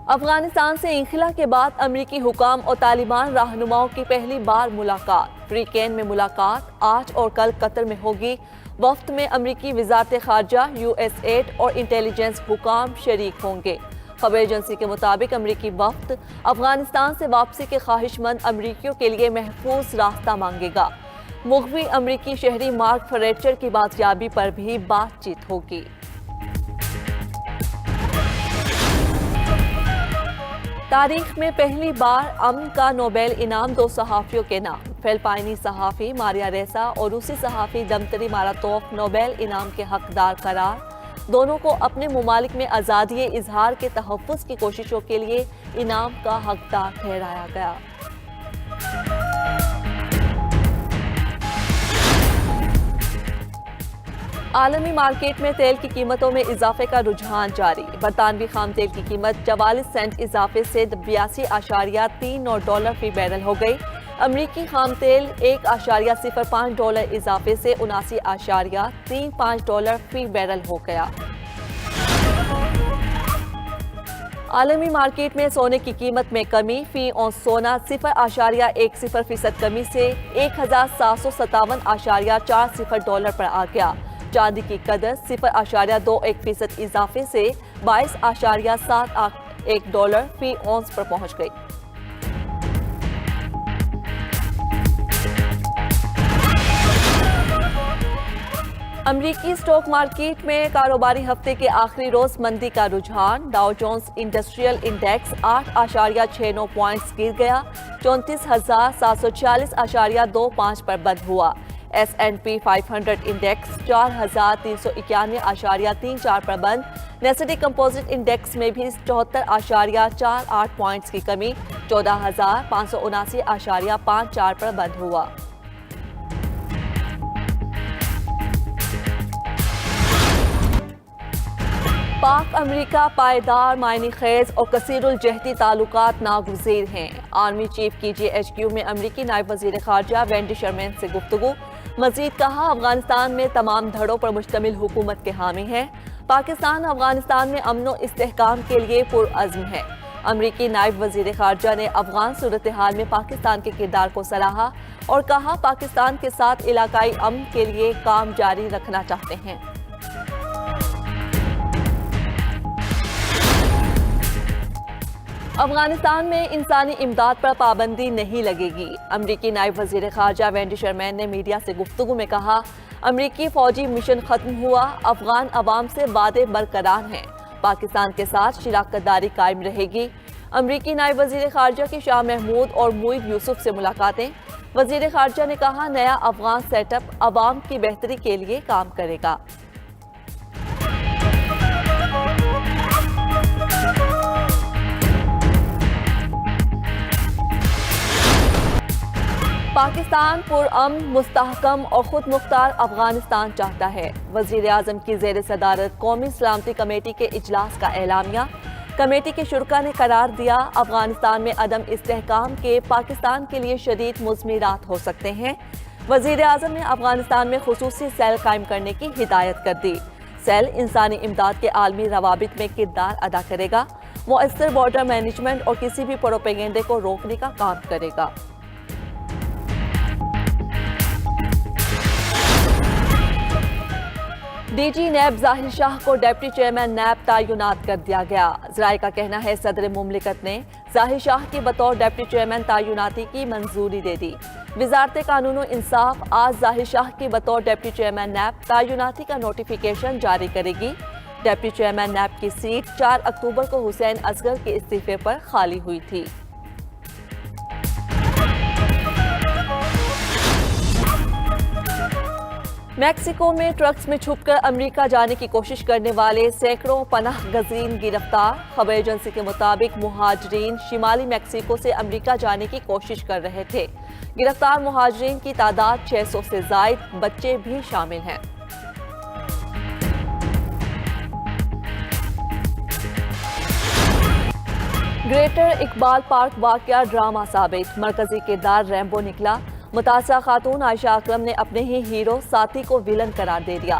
افغانستان سے انخلا کے بعد امریکی حکام اور طالبان رہنماؤں کی پہلی بار ملاقات۔ فری کین میں ملاقات آج اور کل قطر میں ہوگی۔ وفد میں امریکی وزارت خارجہ، یو ایس ایڈ اور انٹیلیجنس حکام شریک ہوں گے۔ خبر ایجنسی کے مطابق امریکی وفد افغانستان سے واپسی کے خواہش مند امریکیوں کے لیے محفوظ راستہ مانگے گا۔ مغوی امریکی شہری مارک فریچر کی بازیابی پر بھی بات چیت ہوگی۔ تاریخ میں پہلی بار امن کا نوبیل انعام 2 صحافیوں کے نام۔ فلپائنی صحافی ماریا ریسا اور روسی صحافی دمتری ماراتوف نوبیل انعام کے حقدار قرار۔ دونوں کو اپنے ممالک میں آزادی اظہار کے تحفظ کی کوششوں کے لیے انعام کا حقدار ٹھہرایا گیا۔ عالمی مارکیٹ میں تیل کی قیمتوں میں اضافے کا رجحان جاری۔ برطانوی خام تیل کی قیمت 44 سینٹ اضافے سے $82.39 فی بیرل ہو گئی۔ امریکی خام تیل $1.05 اضافے سے $79.35 فی بیرل ہو گیا۔ عالمی مارکیٹ میں سونے کی قیمت میں کمی، فی اونس سونا 0.10% کمی سے $1,757.40 پر آ گیا۔ چاندی کی قدر 0.21% اضافے سے $22.71 فی اونس پر پہنچ گئی۔ امریکی اسٹاک مارکیٹ میں کاروباری ہفتے کے آخری روز مندی کا رجحان۔ Dow Jones industrial index 8.69 points گر گیا، 34,746.25 پر بند ہوا۔ ایس اینڈ پی 500 انڈیکس 4,391.34 پر بند۔ نیسڈی کمپوزٹ انڈیکس میں بھی 74.48 پوائنٹس کی کمی، 14,579.54 پر بند ہوا۔ پاک امریکہ پائیدار، معنی خیز اور کثیر الجہتی تعلقات ناگزیر ہیں۔ آرمی چیف کی جے ایچ کیو میں امریکی نائب وزیر خارجہ وینڈی شرمین سے گفتگو۔ مزید کہا، افغانستان میں تمام دھڑوں پر مشتمل حکومت کے حامی ہیں۔ پاکستان افغانستان میں امن و استحکام کے لیے پرعزم ہے۔ امریکی نائب وزیر خارجہ نے افغان صورتحال میں پاکستان کے کردار کو سراہا اور کہا، پاکستان کے ساتھ علاقائی امن کے لیے کام جاری رکھنا چاہتے ہیں۔ افغانستان میں انسانی امداد پر پابندی نہیں لگے گی۔ امریکی نائب وزیر خارجہ وینڈی شرمین نے میڈیا سے گفتگو میں کہا، امریکی فوجی مشن ختم ہوا، افغان عوام سے وعدے برقرار ہیں، پاکستان کے ساتھ شراکت داری قائم رہے گی۔ امریکی نائب وزیر خارجہ کی شاہ محمود اور موئید یوسف سے ملاقاتیں۔ وزیر خارجہ نے کہا، نیا افغان سیٹ اپ عوام کی بہتری کے لیے کام کرے گا۔ پاکستان پرامن، مستحکم اور خود مختار افغانستان چاہتا ہے۔ وزیر اعظم کی زیر صدارت قومی سلامتی کمیٹی کے اجلاس کا اعلامیہ۔ کمیٹی کے شرکاء نے قرار دیا، افغانستان میں عدم استحکام کے پاکستان کے لیے شدید مضمرات ہو سکتے ہیں۔ وزیر اعظم نے افغانستان میں خصوصی سیل قائم کرنے کی ہدایت کر دی۔ سیل انسانی امداد کے عالمی روابط میں کردار ادا کرے گا، مؤثر بارڈر مینجمنٹ اور کسی بھی پروپیگنڈے کو روکنے کا کام کرے گا۔ ڈی جی نیب ظاہر شاہ کو ڈپٹی چیئرمین نیب تعینات کر دیا گیا۔ ذرائع کا کہنا ہے، صدر مملکت نے ظاہر شاہ کی بطور ڈپٹی چیئرمین تعیناتی کی منظوری دے دی۔ وزارت قانون و انصاف آج ظاہر شاہ کی بطور ڈپٹی چیئرمین نیب تعیناتی کا نوٹیفیکیشن جاری کرے گی۔ ڈپٹی چیئرمین نیب کی سیٹ 4 اکتوبر کو حسین اصغر کے استعفے پر خالی ہوئی تھی۔ میکسیکو میں ٹرکس میں چھپ کر امریکہ جانے کی کوشش کرنے والے سینکڑوں پناہ گزین گرفتار۔ خبر ایجنسی کے مطابق مہاجرین شمالی میکسیکو سے امریکہ جانے کی کوشش کر رہے تھے۔ گرفتار مہاجرین کی تعداد 600 سے زائد، بچے بھی شامل ہیں۔ گریٹر اقبال پارک واقعہ ڈرامہ ثابت، مرکزی کردار ریمبو نکلا۔ متاثرہ خاتون عائشہ اکرم نے اپنے ہی ہیرو ساتھی کو ویلن قرار دے دیا۔